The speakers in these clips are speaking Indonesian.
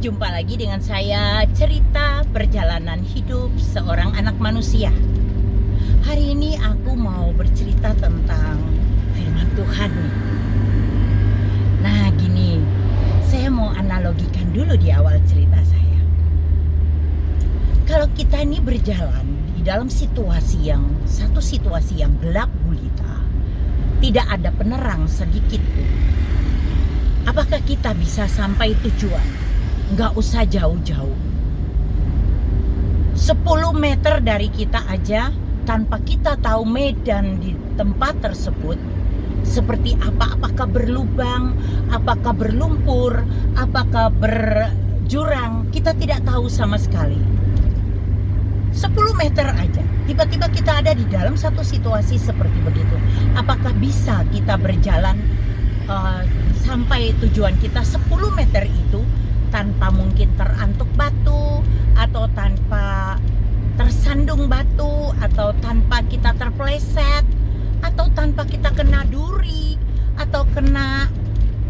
jumpa lagi dengan saya, cerita perjalanan hidup seorang anak manusia. Hari ini aku mau bercerita tentang firman Tuhan nih. Nah gini, saya mau analogikan dulu di awal cerita saya. Kalau kita ini berjalan di dalam satu situasi yang gelap gulita, tidak ada penerang sedikit pun, apakah kita bisa sampai tujuan? Nggak usah jauh-jauh. 10 meter dari kita aja, tanpa kita tahu medan di tempat tersebut seperti apa, apakah berlubang, apakah berlumpur, apakah berjurang, kita tidak tahu sama sekali. 10 meter aja, tiba-tiba kita ada di dalam satu situasi seperti begitu. Apakah bisa kita berjalan sampai tujuan kita 10 meter itu tanpa mungkin terantuk batu, atau tanpa tersandung batu, atau tanpa kita terpleset, atau tanpa kita kena duri, atau kena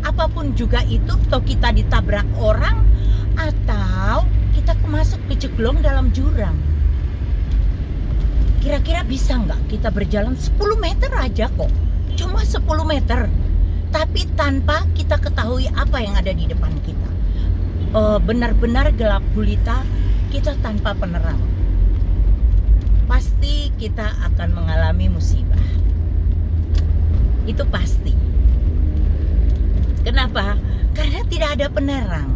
apapun juga itu, atau kita ditabrak orang, atau kita masuk keceklong dalam jurang. Kira-kira bisa nggak kita berjalan 10 meter aja kok, cuma 10 meter, tapi tanpa kita ketahui apa yang ada di depan kita. Benar-benar gelap gulita, kita tanpa penerang. Pasti kita akan mengalami musibah. Itu pasti. Kenapa? Karena tidak ada penerang.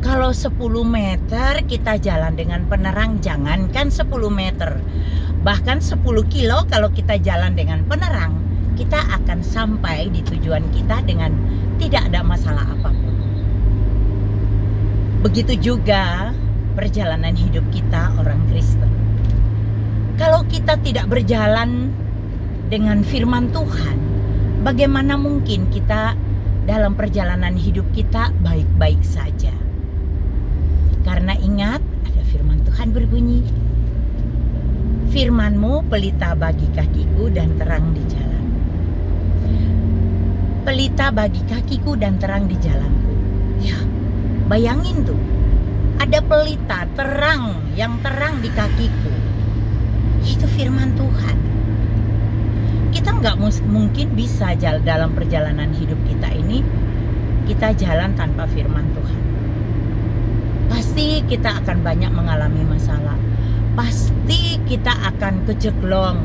Kalau 10 meter kita jalan dengan penerang, jangankan 10 meter, bahkan 10 kilo kalau kita jalan dengan penerang, kita akan sampai di tujuan kita dengan tidak ada masalah apapun. Begitu juga perjalanan hidup kita orang Kristen. Kalau kita tidak berjalan dengan firman Tuhan, bagaimana mungkin kita dalam perjalanan hidup kita baik-baik saja? Karena ingat, ada firman Tuhan berbunyi, firman-Mu pelita bagi kakiku dan terang di jalan. Pelita bagi kakiku dan terang di jalanku. Ya, bayangin tuh, ada pelita terang yang terang di kakiku. Itu firman Tuhan. Kita nggak mungkin bisa jalan dalam perjalanan hidup kita ini, kita jalan tanpa firman Tuhan. Pasti kita akan banyak mengalami masalah. Pasti kita akan keceklong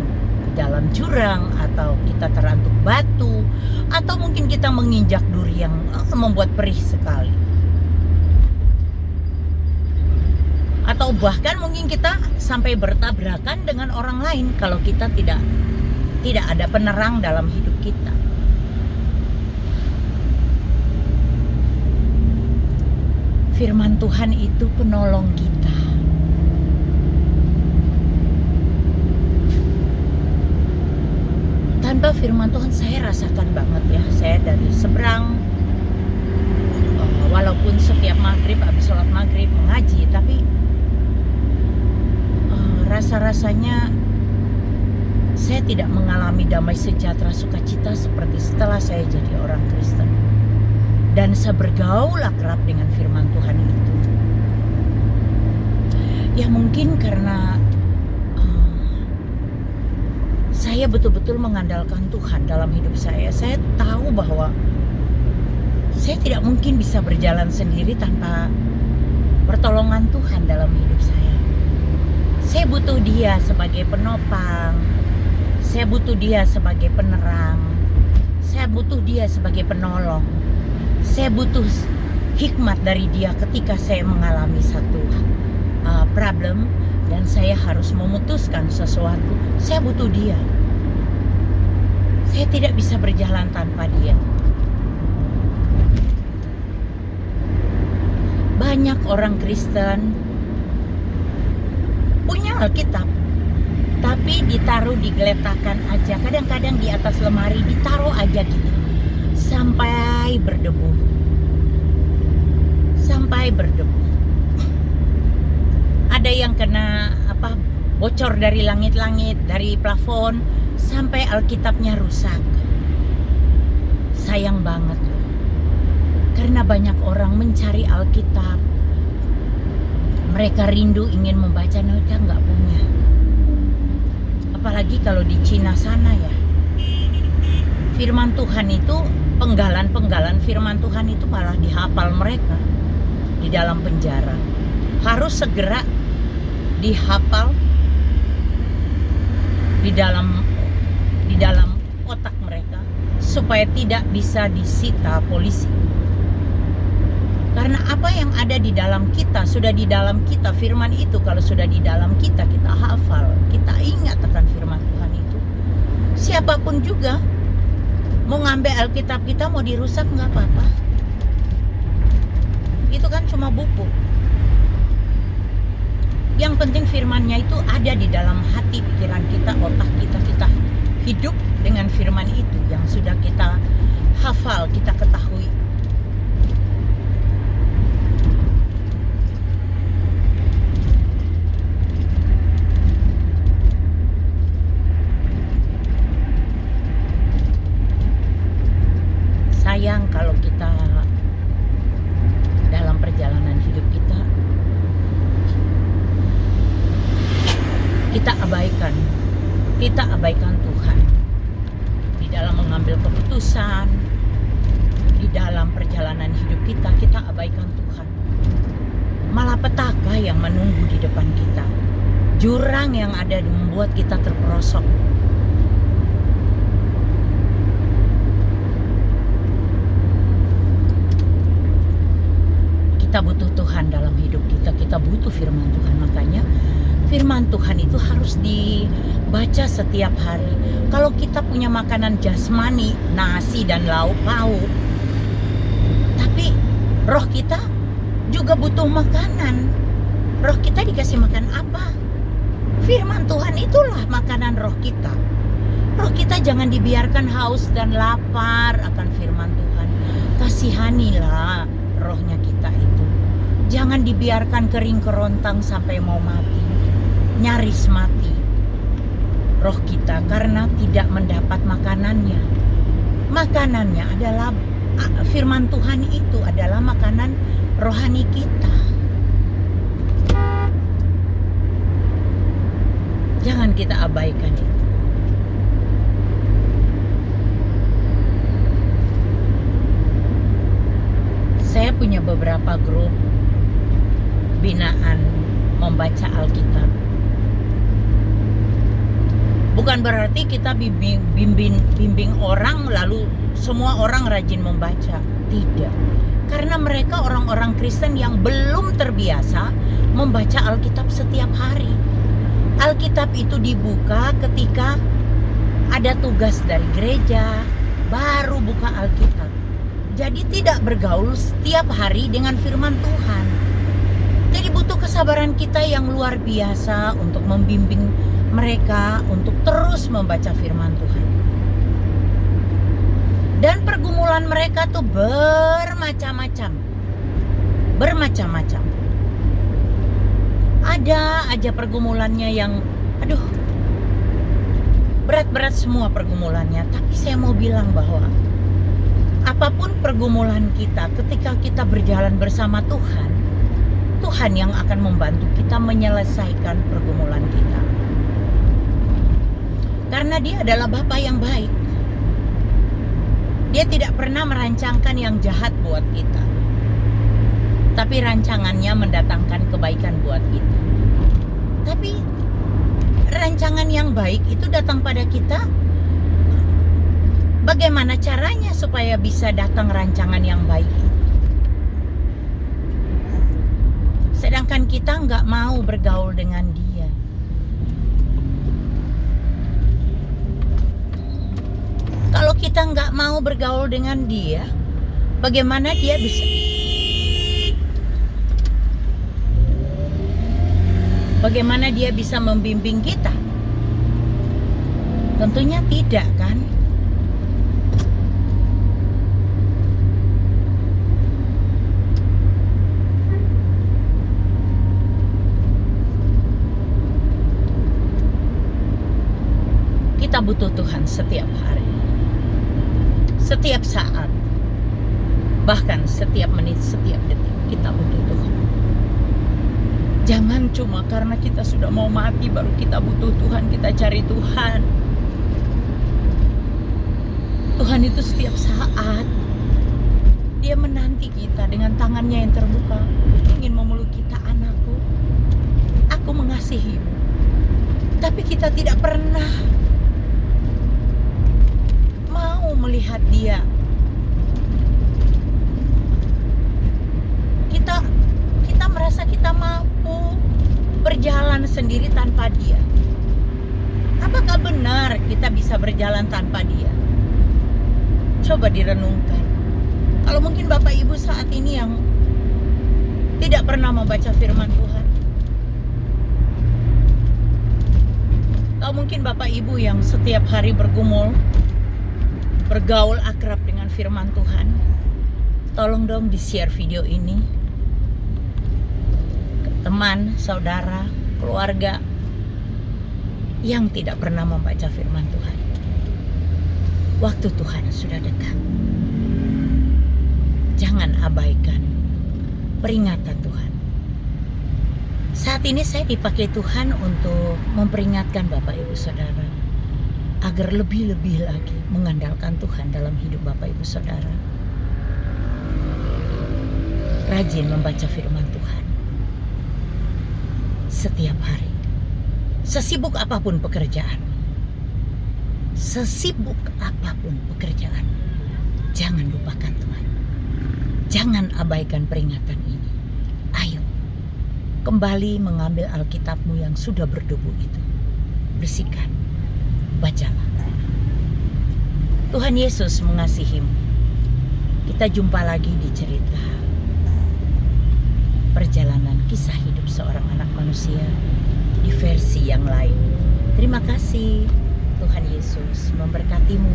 dalam jurang, atau kita terantuk batu, atau mungkin kita menginjak duri yang membuat perih sekali. Atau bahkan mungkin kita sampai bertabrakan dengan orang lain kalau kita tidak ada penerang dalam hidup kita. Firman Tuhan itu penolong kita. Tanpa firman Tuhan saya rasakan banget ya, saya dari seberang, walaupun setiap maghrib, habis sholat maghrib mengaji, tapi rasa-rasanya saya tidak mengalami damai sejahtera sukacita seperti setelah saya jadi orang Kristen dan saya bergaul akrab dengan firman Tuhan itu. Ya mungkin karena saya betul-betul mengandalkan Tuhan dalam hidup saya. Saya tahu bahwa saya tidak mungkin bisa berjalan sendiri tanpa pertolongan Tuhan dalam hidup saya. Saya butuh Dia sebagai penopang, saya butuh Dia sebagai penerang, saya butuh Dia sebagai penolong, saya butuh hikmat dari Dia ketika saya mengalami satu problem dan saya harus memutuskan sesuatu. Saya butuh Dia. Saya tidak bisa berjalan tanpa Dia. Banyak orang Kristen punya Alkitab, tapi ditaruh digeletakan aja, kadang-kadang di atas lemari ditaruh aja gitu, sampai berdebu. Ada yang kena bocor dari langit-langit, dari plafon, sampai Alkitabnya rusak. Sayang banget loh. Karena banyak orang mencari Alkitab, Mereka rindu ingin membaca, mereka nggak punya. Apalagi kalau di Cina sana ya. Firman Tuhan itu, penggalan-penggalan firman Tuhan itu malah dihafal mereka di dalam penjara. Harus segera dihafal di dalam otak mereka supaya tidak bisa disita polisi. Karena apa yang ada di dalam kita, sudah di dalam kita, firman itu kalau sudah di dalam kita, kita hafal, kita ingat akan firman Tuhan itu. Siapapun juga mau ngambil Alkitab kita, mau dirusak nggak apa-apa. Itu kan cuma buku. Yang penting firmannya itu ada di dalam hati, pikiran kita, otak kita. Kita hidup dengan firman itu yang sudah kita hafal, kita ketahui. Sayang kalau kita dalam perjalanan hidup kita abaikan Tuhan di dalam mengambil keputusan, di dalam perjalanan hidup kita abaikan Tuhan. Malapetaka yang menunggu di depan kita, jurang yang ada membuat kita terperosok. Kita butuh Tuhan dalam hidup kita butuh firman Tuhan. Makanya firman Tuhan itu harus dibaca setiap hari. Kalau kita punya makanan jasmani, nasi dan lauk pauk, tapi roh kita juga butuh makanan. Roh kita dikasih makan apa? Firman Tuhan itulah makanan roh kita. Roh kita jangan dibiarkan haus dan lapar akan firman Tuhan. Kasihanilah rohnya kita itu. Jangan dibiarkan kering kerontang sampai mau mati, nyaris mati roh kita karena tidak mendapat makanannya. Makanannya adalah firman Tuhan, itu adalah makanan rohani kita. Jangan kita abaikan itu. Saya punya beberapa grup binaan membaca Alkitab. Bukan berarti kita bimbing orang lalu semua orang rajin membaca. Tidak. Karena mereka orang-orang Kristen yang belum terbiasa membaca Alkitab setiap hari. Alkitab itu dibuka ketika ada tugas dari gereja, baru buka Alkitab. Jadi tidak bergaul setiap hari dengan firman Tuhan. Jadi butuh kesabaran kita yang luar biasa untuk membimbing mereka untuk terus membaca firman Tuhan. Dan pergumulan mereka tuh bermacam-macam. Bermacam-macam. Ada aja pergumulannya yang berat-berat semua pergumulannya. Tapi saya mau bilang bahwa apapun pergumulan kita, ketika kita berjalan bersama Tuhan, Tuhan yang akan membantu kita menyelesaikan pergumulan kita. Karena Dia adalah Bapa yang baik. Dia tidak pernah merancangkan yang jahat buat kita, tapi rancangannya mendatangkan kebaikan buat kita. Tapi rancangan yang baik itu datang pada kita. Bagaimana caranya supaya bisa datang rancangan yang baik itu? Sedangkan kita nggak mau bergaul dengan Dia. Kalau kita nggak mau bergaul dengan Dia, bagaimana Dia bisa? Bagaimana Dia bisa membimbing kita? Tentunya tidak, kan? Kita butuh Tuhan setiap hari, setiap saat, bahkan setiap menit, setiap detik kita butuh Tuhan. Jangan cuma karena kita sudah mau mati baru kita butuh Tuhan, kita cari Tuhan. Tuhan itu setiap saat Dia menanti kita dengan tangannya yang terbuka, ingin memeluk kita. Anakku, aku mengasihimu. Tapi kita tidak pernah mau melihat Dia. Kita merasa kita mampu berjalan sendiri tanpa Dia. Apakah benar kita bisa berjalan tanpa Dia? Coba direnungkan. Kalau mungkin Bapak Ibu saat ini yang tidak pernah membaca firman Tuhan, atau mungkin Bapak Ibu yang setiap hari bergumul, bergaul akrab dengan firman Tuhan, tolong dong di-share video ini ke teman, saudara, keluarga yang tidak pernah membaca firman Tuhan. Waktu Tuhan sudah dekat. Jangan abaikan peringatan Tuhan. Saat ini saya dipakai Tuhan untuk memperingatkan Bapak Ibu Saudara agar lebih-lebih lagi mengandalkan Tuhan dalam hidup Bapak Ibu Saudara. Rajin membaca firman Tuhan setiap hari. Sesibuk apapun pekerjaan, sesibuk apapun pekerjaan, jangan lupakan Tuhan. Jangan abaikan peringatan ini. Ayo, kembali mengambil Alkitabmu yang sudah berdebu itu. Bersihkan, bacalah. Tuhan Yesus mengasihimu. Kita jumpa lagi di cerita perjalanan kisah hidup seorang anak manusia di versi yang lain. Terima kasih. Tuhan Yesus memberkatimu.